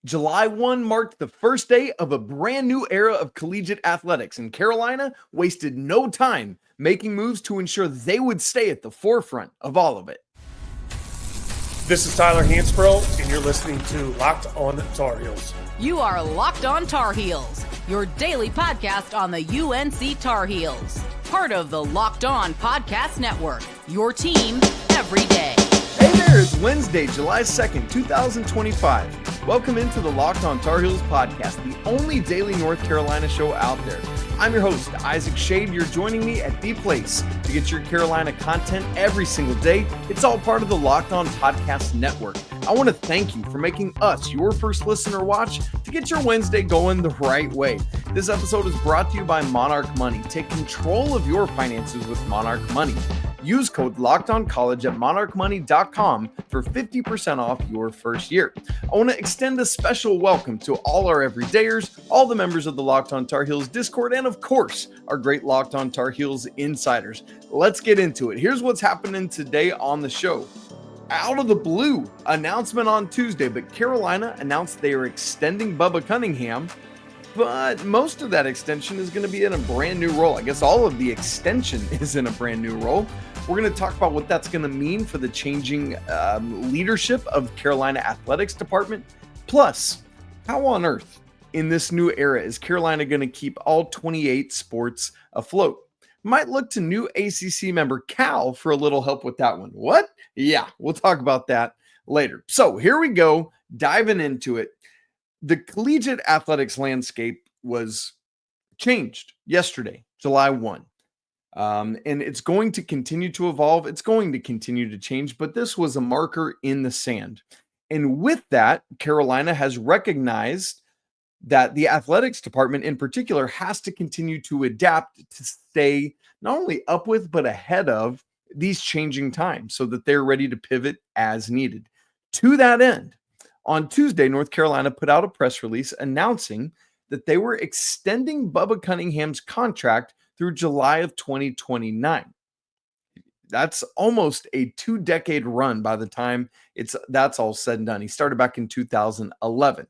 July 1 marked the first day of a brand new era of collegiate athletics, and Carolina wasted no time making moves to ensure they would stay at the forefront of all of it. This is Tyler Hansbrough, and you're listening to Locked On Tar Heels. You are Locked On Tar Heels, your daily podcast on the UNC Tar Heels. Part of the Locked On Podcast Network, your team every day. Hey there, it's Wednesday, July 2nd, 2025. Welcome into the Locked On Tar Heels podcast, the only daily North Carolina show out there. I'm your host, Isaac Schade. You're joining me at the place to get your Carolina content every single day. It's all part of the Locked On Podcast Network. I want to thank you for making us your first listen or watch to get your Wednesday going the right way. This episode is brought to you by Monarch Money. Take control of your finances with Monarch Money. Use code LOCKEDONCollege at monarchmoney.com for 50% off your first year. I want to extend a special welcome to all our everydayers, all the members of the Locked On Tar Heels Discord, and of course, our great Locked On Tar Heels insiders. Let's get into it. Here's what's happening today on the show. Out of the blue, announcement on Tuesday, but Carolina announced they are extending Bubba Cunningham, but most of that extension is going to be in a brand new role. I guess all of the extension is in a brand new role. We're going to talk about what that's going to mean for the changing leadership of Carolina Athletics Department. Plus, how on earth in this new era is Carolina going to keep all 28 sports afloat? Might look to new ACC member Cal for a little help with that one. What? Yeah, we'll talk about that later. So here we go, diving into it. The collegiate athletics landscape was changed yesterday, July 1. And it's going to continue to evolve. It's going to continue to change, but this was a marker in the sand. And with that, Carolina has recognized that the athletics department in particular has to continue to adapt to stay not only up with, but ahead of these changing times so that they're ready to pivot as needed. To that end, on Tuesday, North Carolina put out a press release announcing that they were extending Bubba Cunningham's contract through July of 2029. That's almost a 2-decade run by the time that's all said and done. He started back in 2011.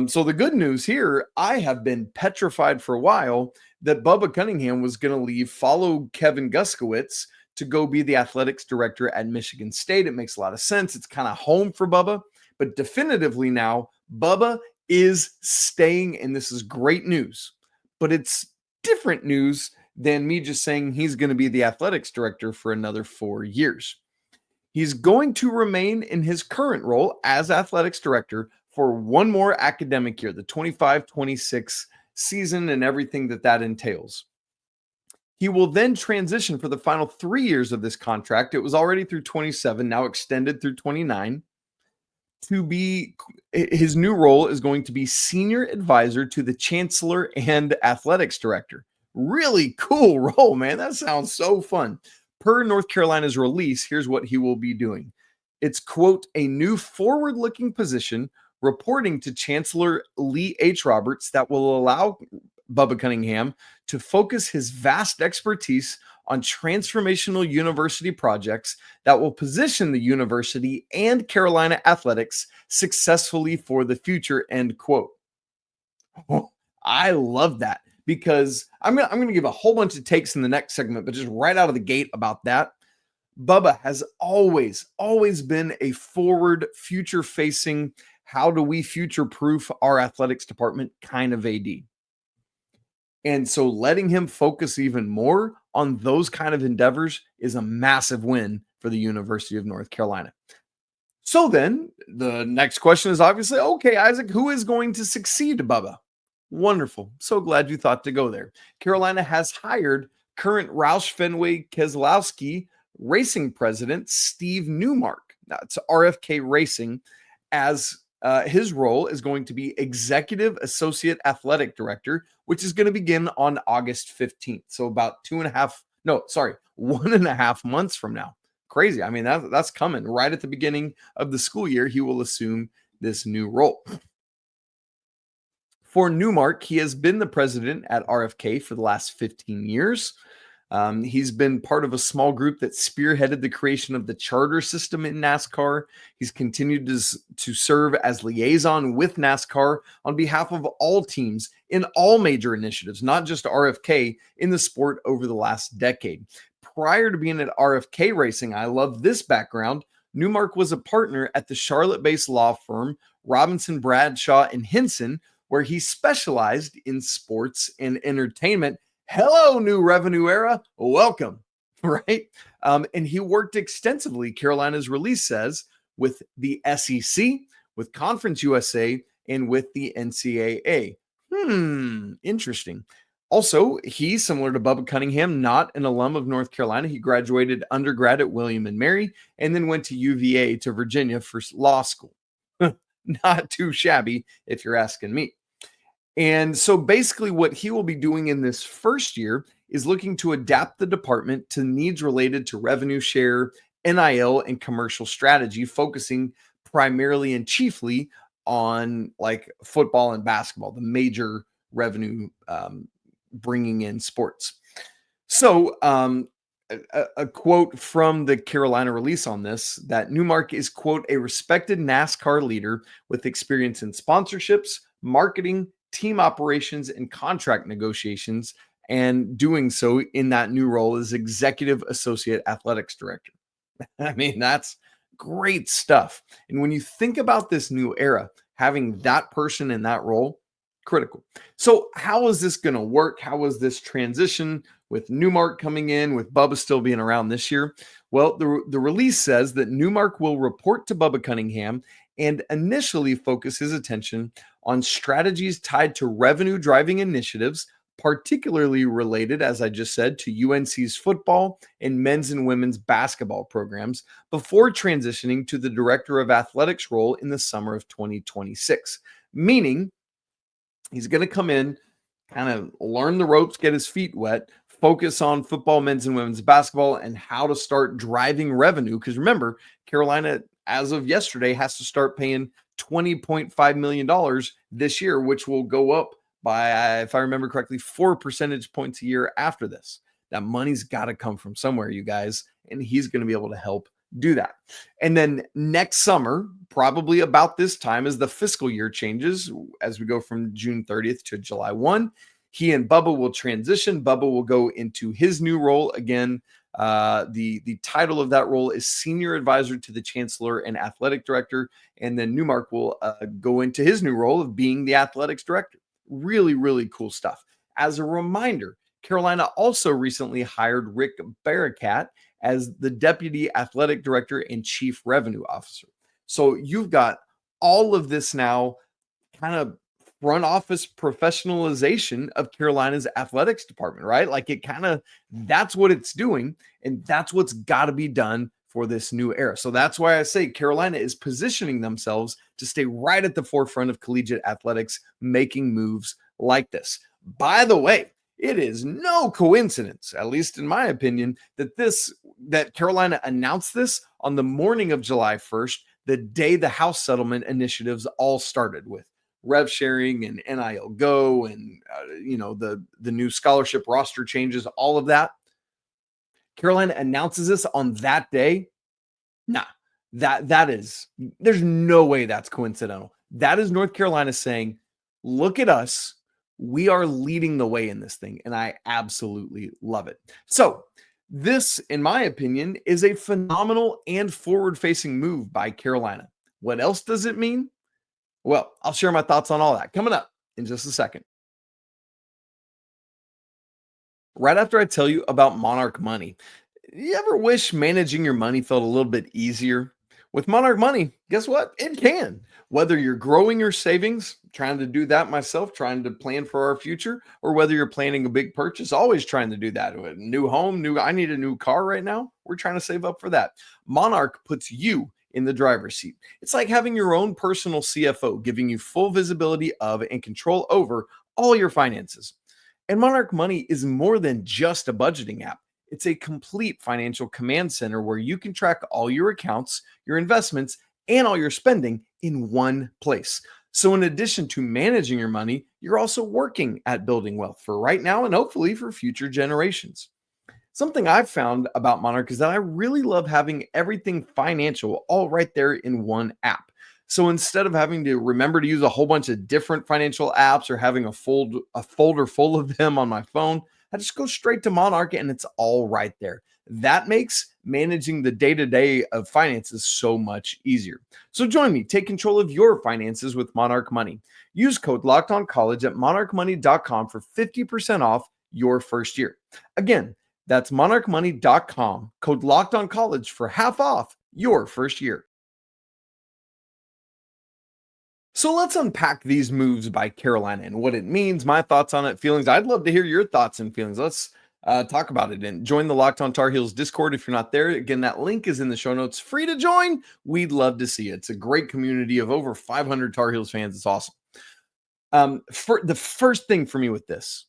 So the good news here, I have been petrified for a while that Bubba Cunningham was going to leave, follow Kevin Guskowitz to go be the athletics director at Michigan State. It makes a lot of sense. It's kind of home for Bubba, but definitively now Bubba is staying, and this is great news, but it's different news than me just saying he's going to be the athletics director for another 4 years. He's going to remain in his current role as athletics director for one more academic year, the 25-26 season and everything that entails. He will then transition for the final 3 years of this contract. It was already through 27, now extended through 29. His new role is going to be senior advisor to the chancellor and athletics director. Really cool role, man. That sounds so fun. Per North Carolina's release, here's what he will be doing. It's, quote, a new forward-looking position reporting to Chancellor Lee H. Roberts that will allow Bubba Cunningham to focus his vast expertise on transformational university projects that will position the university and Carolina athletics successfully for the future, end quote. Oh, I love that because I'm going to give a whole bunch of takes in the next segment, but just right out of the gate about that. Bubba has always been a forward, future-facing, how do we future-proof our athletics department kind of AD. And so letting him focus even more on those kind of endeavors is a massive win for the University of North Carolina. So then the next question is obviously, okay, Isaac, who is going to succeed Bubba? Wonderful. So glad you thought to go there. Carolina has hired current Roush Fenway Keselowski racing president, Steve Newmark. That's RFK Racing, as his role is going to be Executive Associate Athletic Director, which is going to begin on August 15th. So about 1.5 months from now. Crazy. I mean, that's coming right at the beginning of the school year. He will assume this new role. For Newmark, he has been the president at RFK for the last 15 years. He's been part of a small group that spearheaded the creation of the charter system in NASCAR. He's continued to serve as liaison with NASCAR on behalf of all teams in all major initiatives, not just RFK, in the sport over the last decade. Prior to being at RFK Racing, I love this background. Newmark was a partner at the Charlotte-based law firm Robinson, Bradshaw, and Henson, where he specialized in sports and entertainment. Hello, new revenue era. Welcome, right? And he worked extensively, Carolina's release says, with the SEC, with Conference USA, and with the NCAA. Interesting. Also, he, similar to Bubba Cunningham, not an alum of North Carolina. He graduated undergrad at William and Mary and then went to UVA to Virginia for law school. Not too shabby, if you're asking me. And so basically what he will be doing in this first year is looking to adapt the department to needs related to revenue share, NIL, and commercial strategy, focusing primarily and chiefly on like football and basketball, the major revenue bringing in sports. So a quote from the Carolina release on this, that Newmark is, quote, a respected NASCAR leader with experience in sponsorships, marketing, team operations, and contract negotiations, and doing so in that new role as Executive Associate Athletics Director. I mean, that's great stuff. And when you think about this new era, having that person in that role, critical. So how is this going to work? How is this transition with Newmark coming in, with Bubba still being around this year? Well, the release says that Newmark will report to Bubba Cunningham and initially focus his attention on strategies tied to revenue-driving initiatives, particularly related, as I just said, to UNC's football and men's and women's basketball programs, before transitioning to the Director of Athletics role in the summer of 2026. Meaning, he's going to come in, kind of learn the ropes, get his feet wet, focus on football, men's and women's basketball, and how to start driving revenue. Because remember, Carolina, as of yesterday, has to start paying $20.5 million this year, which will go up by, if I remember correctly, 4 percentage points a year after this. That money's got to come from somewhere, you guys, and he's going to be able to help do that. And then next summer, probably about this time, as the fiscal year changes, as we go from June 30th to July 1, he and Bubba will transition. Bubba will go into his new role again. The title of that role is Senior Advisor to the Chancellor and Athletic Director. And then Newmark will go into his new role of being the Athletics Director. Really, really cool stuff. As a reminder, Carolina also recently hired Rick Barakat as the Deputy Athletic Director and Chief Revenue Officer. So you've got all of this now kind of front office professionalization of Carolina's athletics department, right? Like it kind of, that's what it's doing. And that's what's got to be done for this new era. So that's why I say Carolina is positioning themselves to stay right at the forefront of collegiate athletics, making moves like this. By the way, it is no coincidence, at least in my opinion, that Carolina announced this on the morning of July 1st, the day the House settlement initiatives all started, with rev sharing and NIL Go and the new scholarship roster changes, all of that. Carolina announces this on that day. Nah, there's no way that's coincidental. That is North Carolina saying, look at us. We are leading the way in this thing, and I absolutely love it. So this, in my opinion, is a phenomenal and forward-facing move by Carolina. What else does it mean? Well, I'll share my thoughts on all that coming up in just a second. Right after I tell you about Monarch Money. You ever wish managing your money felt a little bit easier? With Monarch Money, guess what? It can. Whether you're growing your savings, trying to do that myself, trying to plan for our future, or whether you're planning a big purchase, always trying to do that. A new home, I need a new car right now. We're trying to save up for that. Monarch puts you in the driver's seat. It's like having your own personal CFO, giving you full visibility of and control over all your finances. And Monarch Money is more than just a budgeting app. It's a complete financial command center where you can track all your accounts, your investments, and all your spending in one place. So in addition to managing your money, you're also working at building wealth for right now and hopefully for future generations. Something I've found about Monarch is that I really love having everything financial all right there in one app. So instead of having to remember to use a whole bunch of different financial apps or having a folder full of them on my phone, I just go straight to Monarch and it's all right there. That makes managing the day-to-day of finances so much easier. So join me, take control of your finances with Monarch Money. Use code LOCKEDONCollege at monarchmoney.com for 50% off your first year. Again, that's monarchmoney.com, code LOCKEDONCollege for half off your first year. So let's unpack these moves by Carolina and what it means, my thoughts on it, feelings. I'd love to hear your thoughts and feelings. Let's talk about it and join the Locked On Tar Heels Discord if you're not there. Again, that link is in the show notes. Free to join. We'd love to see it. It's a great community of over 500 Tar Heels fans. It's awesome. For the first thing for me with this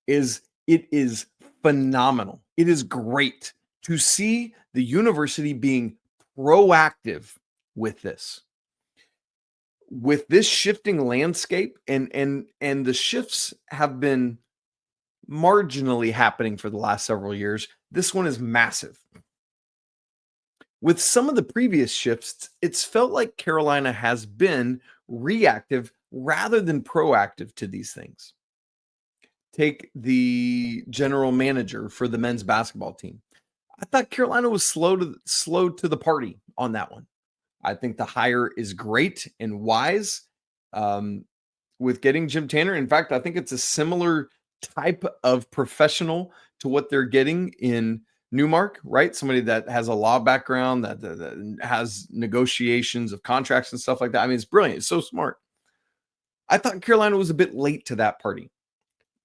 is it is phenomenal. It is great to see the university being proactive with this. With this shifting landscape, and the shifts have been marginally happening for the last several years, this one is massive. With some of the previous shifts, it's felt like Carolina has been reactive rather than proactive to these things. Take the general manager for the men's basketball team. I thought Carolina was slow to the party on that one. I think the hire is great and wise with getting Jim Tanner. In fact, I think it's a similar type of professional to what they're getting in Newmark, right? Somebody that has a law background, that has negotiations of contracts and stuff like that. I mean, it's brilliant. It's so smart. I thought Carolina was a bit late to that party,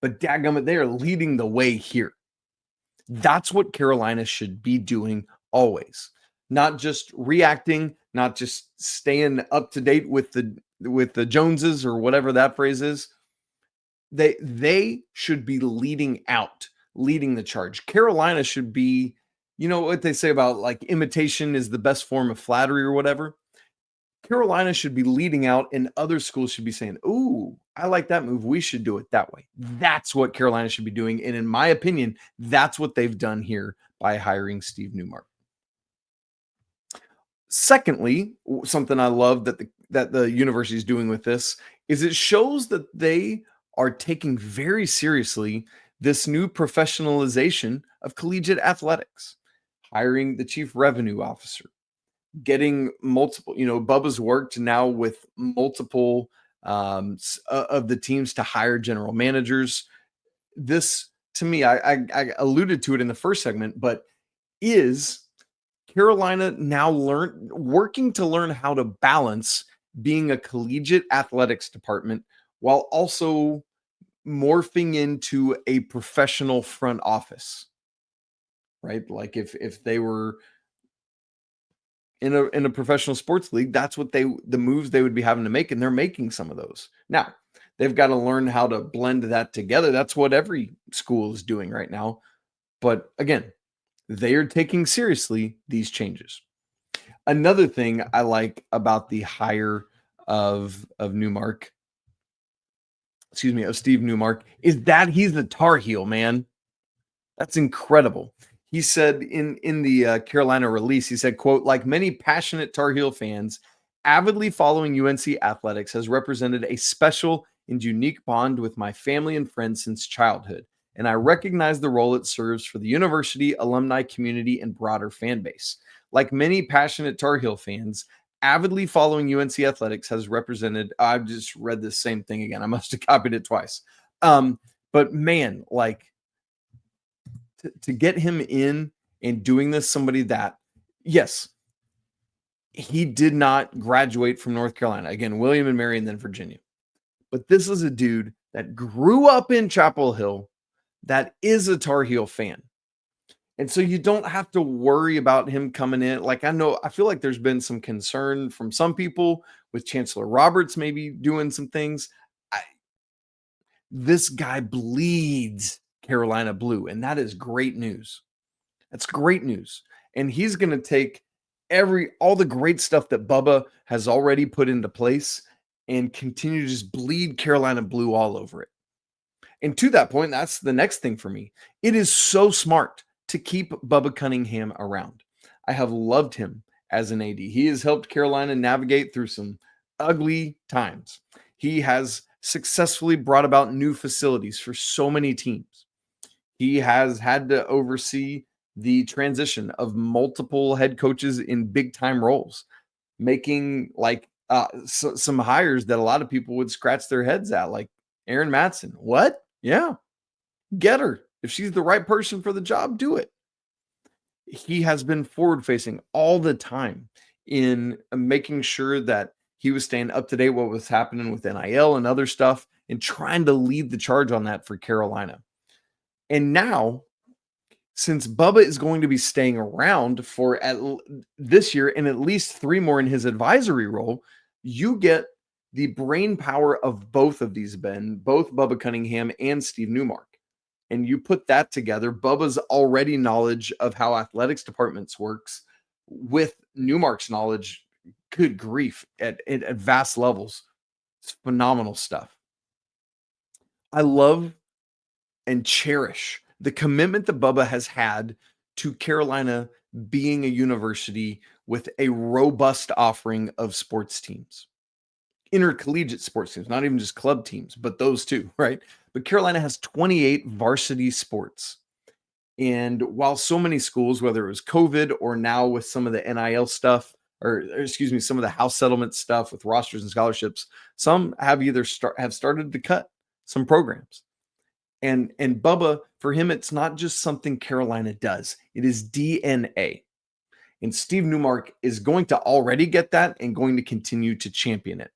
but dadgummit, they are leading the way here. That's what Carolina should be doing always. Not just reacting, not just staying up to date with the Joneses or whatever that phrase is. They should be leading the charge. Carolina should be, you know what they say about like imitation is the best form of flattery or whatever. Carolina should be leading out and other schools should be saying, "Ooh, I like that move. We should do it that way." That's what Carolina should be doing. And in my opinion, that's what they've done here by hiring Steve Newmark. Secondly, something I love that the university is doing with this is it shows that they are taking very seriously this new professionalization of collegiate athletics, hiring the chief revenue officer, getting multiple, Bubba's worked now with multiple of the teams to hire general managers. This, to me, I alluded to it in the first segment, but is Carolina now working to learn how to balance being a collegiate athletics department while also morphing into a professional front office, right? Like if they were in a professional sports league, that's what the moves they would be having to make, and they're making some of those. Now, they've got to learn how to blend that together. That's what every school is doing right now. But again, they are taking seriously these changes. Another thing I like about the hire of Newmark, of Steve Newmark, is that he's the Tar Heel, man. That's incredible. He said in the Carolina release, he said, quote, "Like many passionate Tar Heel fans, avidly following UNC Athletics has represented a special and unique bond with my family and friends since childhood. And I recognize the role it serves for the university, alumni community, and broader fan base. Like many passionate Tar Heel fans, avidly following UNC Athletics has represented," I've just read the same thing again. I must have copied it twice. But man, like to get him in and doing this, somebody that, yes, he did not graduate from North Carolina. Again, William and Mary and then Virginia. But this is a dude that grew up in Chapel Hill, that is a Tar Heel fan. And so you don't have to worry about him coming in. Like, I feel like there's been some concern from some people with Chancellor Roberts maybe doing some things. This guy bleeds Carolina blue, and that is great news. That's great news. And he's going to take all the great stuff that Bubba has already put into place and continue to just bleed Carolina blue all over it. And to that point, that's the next thing for me. It is so smart to keep Bubba Cunningham around. I have loved him as an AD. He has helped Carolina navigate through some ugly times. He has successfully brought about new facilities for so many teams. He has had to oversee the transition of multiple head coaches in big time roles, making some hires that a lot of people would scratch their heads at, like Aaron Matson. What? Yeah, get her. If she's the right person for the job, do it. He has been forward facing all the time in making sure that he was staying up to date what was happening with NIL and other stuff and trying to lead the charge on that for Carolina. And now, since Bubba is going to be staying around for this year and at least 3 more in his advisory role, you get the brain power of both of these men, both Bubba Cunningham and Steve Newmark. And you put that together, Bubba's already knowledge of how athletics departments works with Newmark's knowledge, good grief, at vast levels. It's phenomenal stuff. I love and cherish the commitment that Bubba has had to Carolina being a university with a robust offering of sports teams. Intercollegiate sports teams, not even just club teams, but those two, right? But Carolina has 28 varsity sports. And while so many schools, whether it was COVID or now with some of the NIL stuff, or excuse me, some of the house settlement stuff with rosters and scholarships, some have either started to cut some programs. And Bubba, for him, it's not just something Carolina does. It is DNA. And Steve Newmark is going to already get that and going to continue to champion it.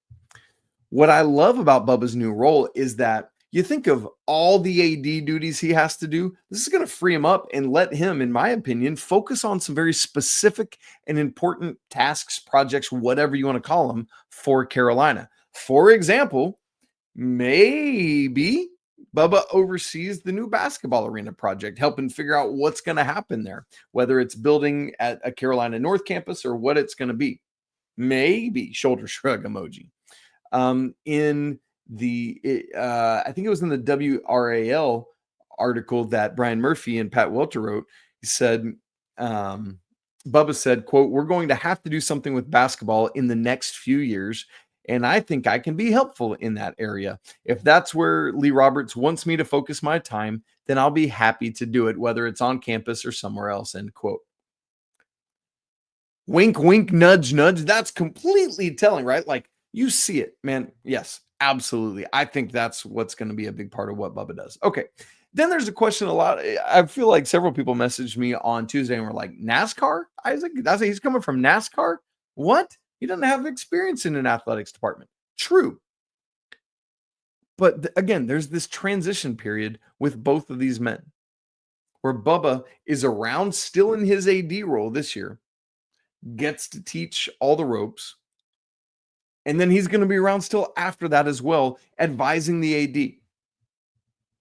What I love about Bubba's new role is that you think of all the AD duties he has to do. This is going to free him up and let him, in my opinion, focus on some very specific and important tasks, projects, whatever you want to call them, for Carolina. For example, maybe Bubba oversees the new basketball arena project, helping figure out what's going to happen there, whether it's building at a Carolina North campus or what it's going to be. Maybe shoulder shrug emoji. In the, I think it was in the WRAL article that Brian Murphy and Pat Welter wrote. He said, Bubba said, quote, "We're going to have to do something with basketball in the next few years. And I think I can be helpful in that area. If that's where Lee Roberts wants me to focus my time, then I'll be happy to do it, whether it's on campus or somewhere else," end quote. Wink, wink, nudge, nudge. That's completely telling, right? Like, you see it, man. Yes, absolutely. I think that's what's going to be a big part of what Bubba does. Okay. Then there's a question I feel like several people messaged me on Tuesday and were like, NASCAR? Isaac? He's coming from NASCAR? What? He doesn't have experience in an athletics department. True. But again, there's this transition period with both of these men where Bubba is around still in his AD role this year, gets to teach all the ropes, and then he's going to be around still after that as well, advising the AD.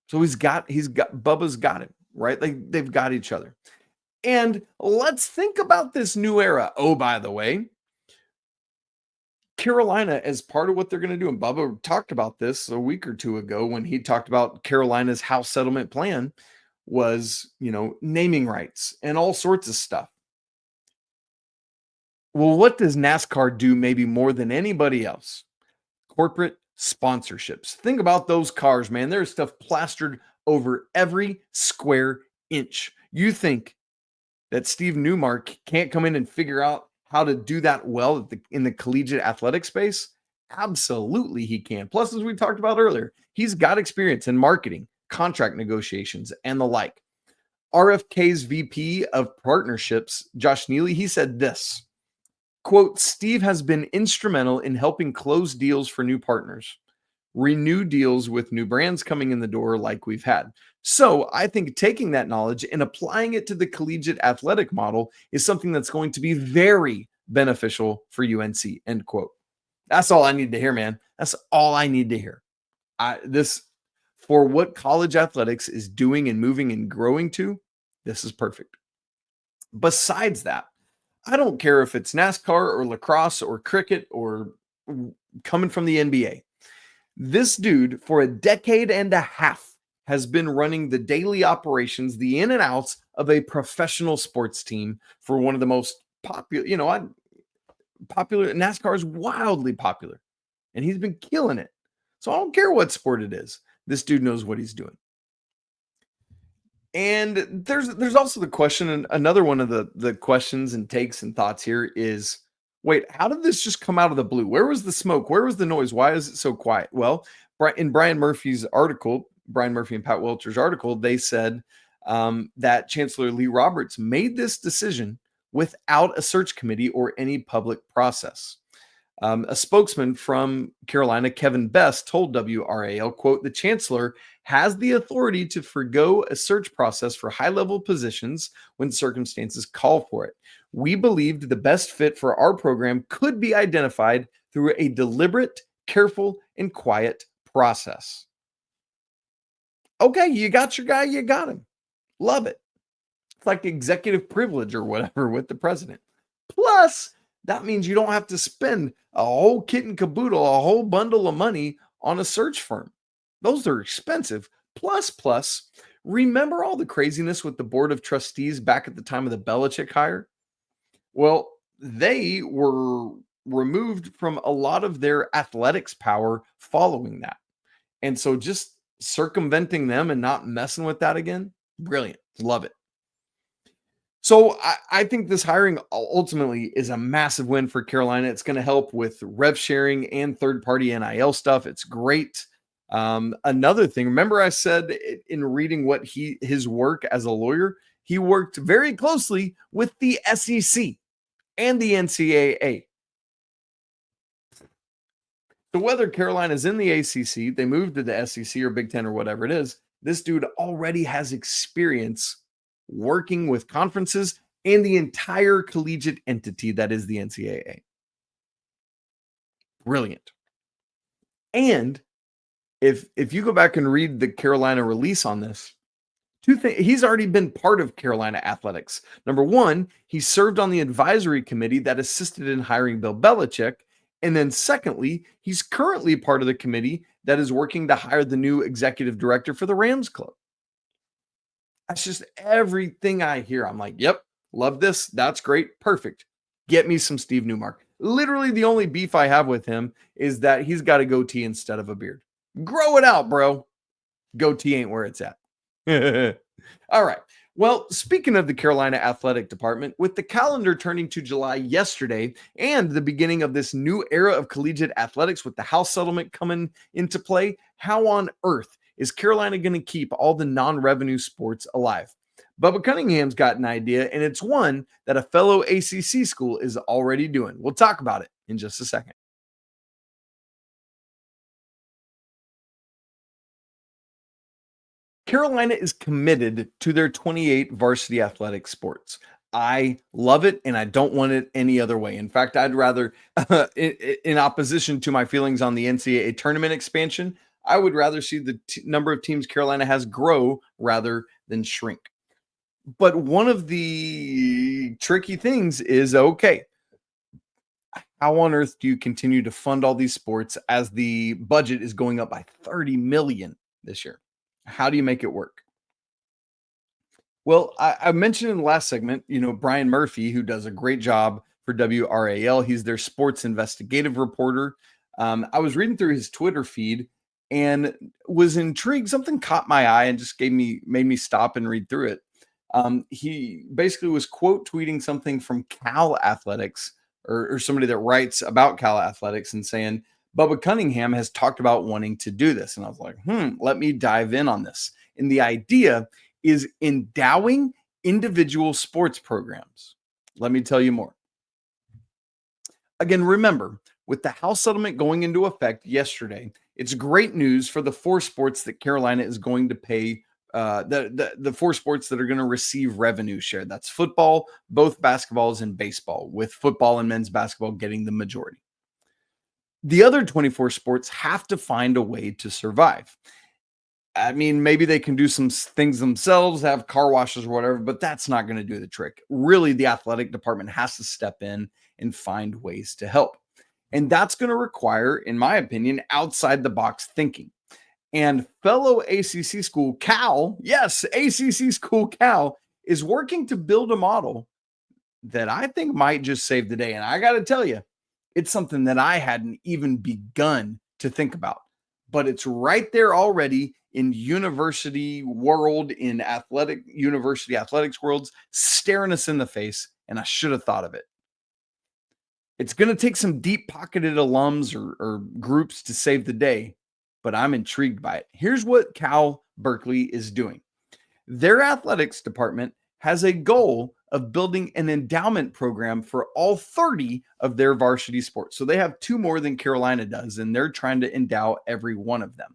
So Bubba's got him, right? Like, they've got each other. And let's think about this new era. Oh, by the way, Carolina, as part of what they're going to do, and Bubba talked about this a week or two ago when he talked about Carolina's house settlement plan, was, naming rights and all sorts of stuff. Well, what does NASCAR do maybe more than anybody else? Corporate sponsorships. Think about those cars, man. There's stuff plastered over every square inch. You think that Steve Newmark can't come in and figure out how to do that well in the collegiate athletic space? Absolutely he can. Plus, as we talked about earlier, he's got experience in marketing, contract negotiations, and the like. RFK's VP of partnerships, Josh Neely, he said this, quote, "Steve has been instrumental in helping close deals for new partners, renew deals with new brands coming in the door like we've had. So I think taking that knowledge and applying it to the collegiate athletic model is something that's going to be very beneficial for UNC," end quote. That's all I need to hear, man. That's all I need to hear. For what college athletics is doing and moving and growing to, this is perfect. Besides that, I don't care if it's NASCAR or lacrosse or cricket or coming from the NBA. This dude, for a decade and a half, has been running the daily operations, the in and outs of a professional sports team for one of the most popular, popular. NASCAR is wildly popular, and he's been killing it. So I don't care what sport it is. This dude knows what he's doing. And there's also the question, and another one of the questions and takes and thoughts here is, wait, how did this just come out of the blue? Where was the smoke? Where was the noise? Why is it so quiet? Well, in Brian Murphy's article, Brian Murphy and Pat Welcher's article, they said that Chancellor Lee Roberts made this decision without a search committee or any public process. A spokesman from Carolina, Kevin Best, told WRAL, quote, "The chancellor has the authority to forgo a search process for high-level positions when circumstances call for it. We believed the best fit for our program could be identified through a deliberate, careful, and quiet process." Okay, you got your guy, you got him. Love it. It's like executive privilege or whatever with the president. Plus, that means you don't have to spend a whole kit and caboodle, a whole bundle of money on a search firm. Those are expensive. Plus, remember all the craziness with the board of trustees back at the time of the Belichick hire? Well, they were removed from a lot of their athletics power following that. And so just circumventing them and not messing with that again, brilliant. Love it. So I think this hiring ultimately is a massive win for Carolina. It's going to help with rev sharing and third-party NIL stuff. It's great. Another thing, remember I said in reading what his work as a lawyer, he worked very closely with the SEC and the NCAA. So whether Carolina's in the ACC, they moved to the SEC or Big Ten or whatever it is, this dude already has experience working with conferences and the entire collegiate entity that is the NCAA. Brilliant. And if you go back and read the Carolina release on this, two things, he's already been part of Carolina Athletics. Number one, he served on the advisory committee that assisted in hiring Bill Belichick. And then secondly, he's currently part of the committee that is working to hire the new executive director for the Rams club. That's just everything I hear. I'm like, yep, love this. That's great. Perfect. Get me some Steve Newmark. Literally the only beef I have with him is that he's got a goatee instead of a beard. Grow it out, bro. Goatee ain't where it's at. All right. Well, speaking of the Carolina Athletic Department, with the calendar turning to July yesterday and the beginning of this new era of collegiate athletics with the House settlement coming into play, how on earth is Carolina going to keep all the non-revenue sports alive? Bubba Cunningham's got an idea, and it's one that a fellow ACC school is already doing. We'll talk about it in just a second. Carolina is committed to their 28 varsity athletic sports. I love it, and I don't want it any other way. In fact, I'd rather, in opposition to my feelings on the NCAA tournament expansion, I would rather see the number of teams Carolina has grow rather than shrink. But one of the tricky things is, okay, how on earth do you continue to fund all these sports as the budget is going up by $30 million this year? How do you make it work? Well, I mentioned in the last segment, Brian Murphy, who does a great job for WRAL. He's their sports investigative reporter. I was reading through his Twitter feed and was intrigued. Something caught my eye and just made me stop and read through it. He basically was quote tweeting something from Cal Athletics or somebody that writes about Cal Athletics and saying, Bubba Cunningham has talked about wanting to do this. And I was like, let me dive in on this. And the idea is endowing individual sports programs. Let me tell you more. Again, remember, with the House settlement going into effect yesterday, it's great news for the 4 sports that Carolina is going to pay, the 4 sports that are going to receive revenue share. That's football, both basketballs, and baseball, with football and men's basketball getting the majority. The other 24 sports have to find a way to survive. I mean, maybe they can do some things themselves, have car washes or whatever, but that's not going to do the trick. Really, the athletic department has to step in and find ways to help. And that's going to require, in my opinion, outside the box thinking. And fellow ACC school Cal, yes, ACC school Cal, is working to build a model that I think might just save the day. And I got to tell you, it's something that I hadn't even begun to think about, but it's right there already in university world, in university athletics worlds, staring us in the face. And I should have thought of it. It's going to take some deep pocketed alums or groups to save the day, but I'm intrigued by it. Here's what Cal Berkeley is doing. Their athletics department has a goal of building an endowment program for all 30 of their varsity sports. So they have 2 more than Carolina does, and they're trying to endow every one of them.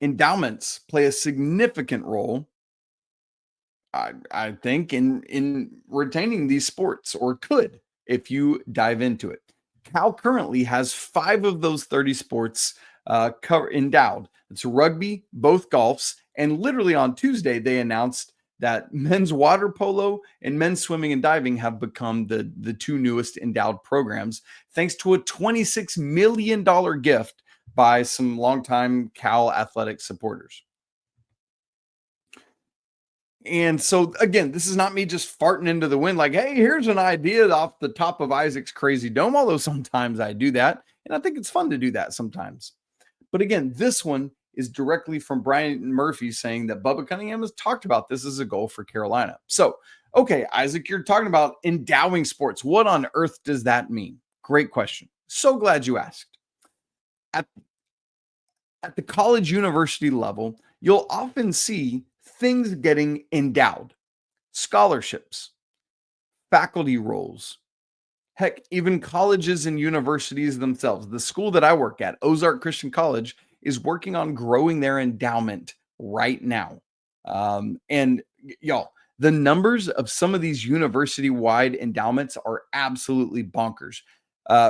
Endowments play a significant role, I think, in retaining these sports, or could if you dive into it. Cal currently has 5 of those 30 sports endowed. It's rugby, both golfs, and literally on Tuesday, they announced that men's water polo and men's swimming and diving have become the 2 newest endowed programs, thanks to a $26 million gift by some longtime Cal Athletics supporters. And so, again, this is not me just farting into the wind like, hey, here's an idea off the top of Isaac's crazy dome, although sometimes I do that, and I think it's fun to do that sometimes. But again, this one is directly from Brian Murphy saying that Bubba Cunningham has talked about this as a goal for Carolina. So, okay, Isaac, you're talking about endowing sports. What on earth does that mean? Great question. So glad you asked. At the college university level, you'll often see things getting endowed: scholarships, faculty roles, heck, even colleges and universities themselves. The school that I work at, Ozark Christian College, is working on growing their endowment right now. And y'all, the numbers of some of these university-wide endowments are absolutely bonkers.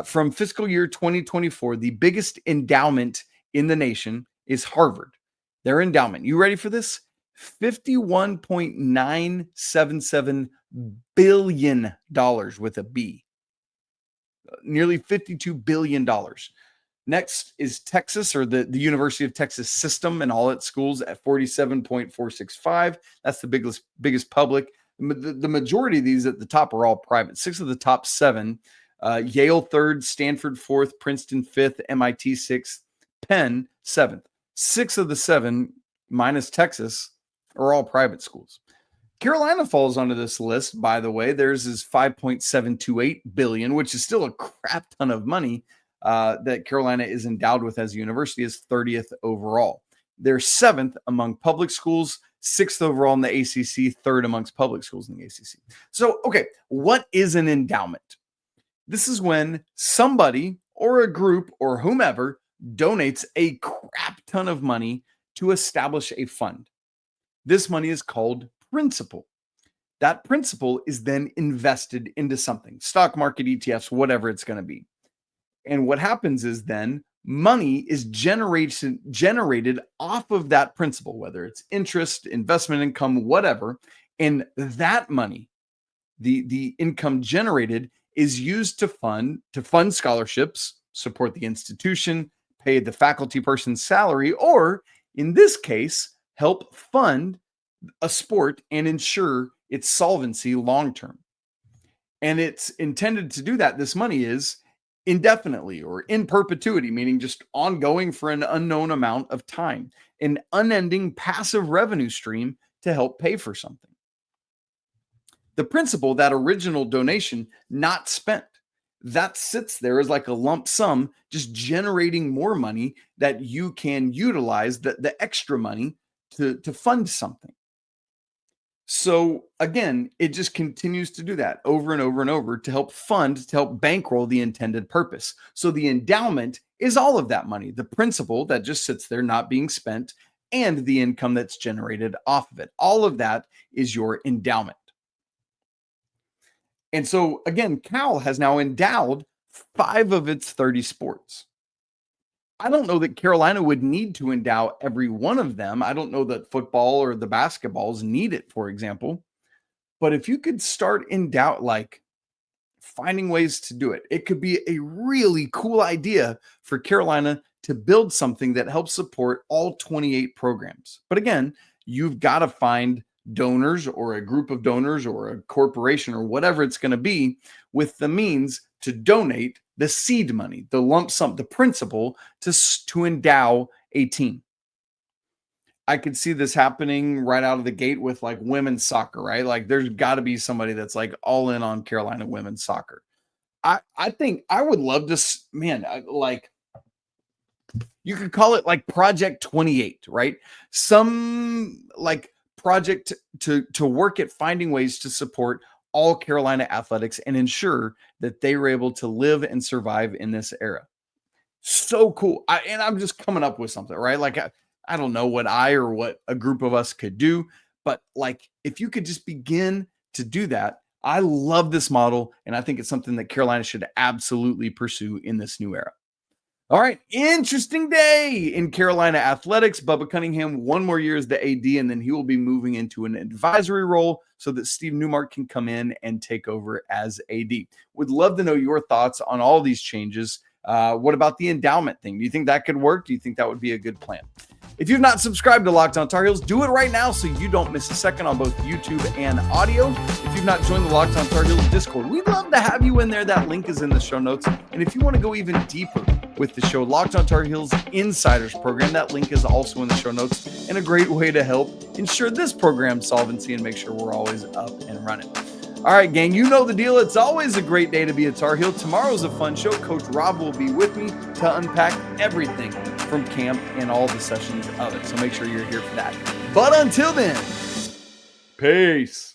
From fiscal year 2024, the biggest endowment in the nation is Harvard. Their endowment, you ready for this? $51.977 billion with a B. Nearly $52 billion. Next is Texas, or the University of Texas system and all its schools, at 47.465. That's the biggest public. The majority of these at the top are all private. 6 of the top 7, Yale 3rd, Stanford 4th, Princeton 5th, MIT 6th, Penn 7th. 6 of the 7, minus Texas, are all private schools. Carolina falls onto this list, by the way. Theirs is $5.728 billion, which is still a crap ton of money that Carolina is endowed with as a university, is 30th overall. They're 7th among public schools, 6th overall in the ACC, 3rd amongst public schools in the ACC. So, okay, what is an endowment? This is when somebody or a group or whomever donates a crap ton of money to establish a fund. This money is called principal. That principal is then invested into something, stock market, ETFs, whatever it's going to be. And what happens is then money is generated off of that principal, whether it's interest, investment income, whatever. And that money, the income generated, is used to fund scholarships, support the institution, pay the faculty person's salary, or in this case, help fund a sport and ensure its solvency long-term. And it's intended to do that. This money is indefinitely or in perpetuity, meaning just ongoing for an unknown amount of time, an unending passive revenue stream to help pay for something. The principal, that original donation not spent, that sits there as like a lump sum, just generating more money that you can utilize, the extra money to fund something. So again, it just continues to do that over and over and over to help bankroll the intended purpose. So the endowment is all of that money, the principal that just sits there not being spent, and the income that's generated off of it. All of that is your endowment. And so again, Cal has now endowed 5 of its 30 sports. I don't know that Carolina would need to endow every one of them. I don't know that football or the basketballs need it, for example. But if you could start finding ways to do it, it could be a really cool idea for Carolina to build something that helps support all 28 programs. But again, you've got to find donors or a group of donors or a corporation or whatever it's going to be with the means to donate the seed money, the lump sum, the principal to endow a team. I could see this happening right out of the gate with like women's soccer, right? Like there's got to be somebody that's like all in on Carolina women's soccer. I think I would love to, man, like you could call it like Project 28, right? Some like project to work at finding ways to support all Carolina athletics and ensure that they were able to live and survive in this era. So cool. And I'm just coming up with something, right? Like I don't know what I or what a group of us could do, but like if you could just begin to do that, I love this model, and I think it's something that Carolina should absolutely pursue in this new era. All right, interesting day in Carolina athletics. Bubba Cunningham, 1 more year as the AD, and then he will be moving into an advisory role so that Steve Newmark can come in and take over as AD. Would love to know your thoughts on all these changes. What about the endowment thing? Do you think that could work? Do you think that would be a good plan? If you've not subscribed to Locked On Tar Heels, do it right now so you don't miss a second on both YouTube and audio. If you've not joined the Locked On Tar Heels Discord, we'd love to have you in there. That link is in the show notes. And if you want to go even deeper with the show, Locked On Tar Heels Insiders Program, that link is also in the show notes and a great way to help ensure this program's solvency and make sure we're always up and running. All right, gang, you know the deal. It's always a great day to be a Tar Heel. Tomorrow's a fun show. Coach Rob will be with me to unpack everything from camp and all the sessions of it. So make sure you're here for that. But until then, peace.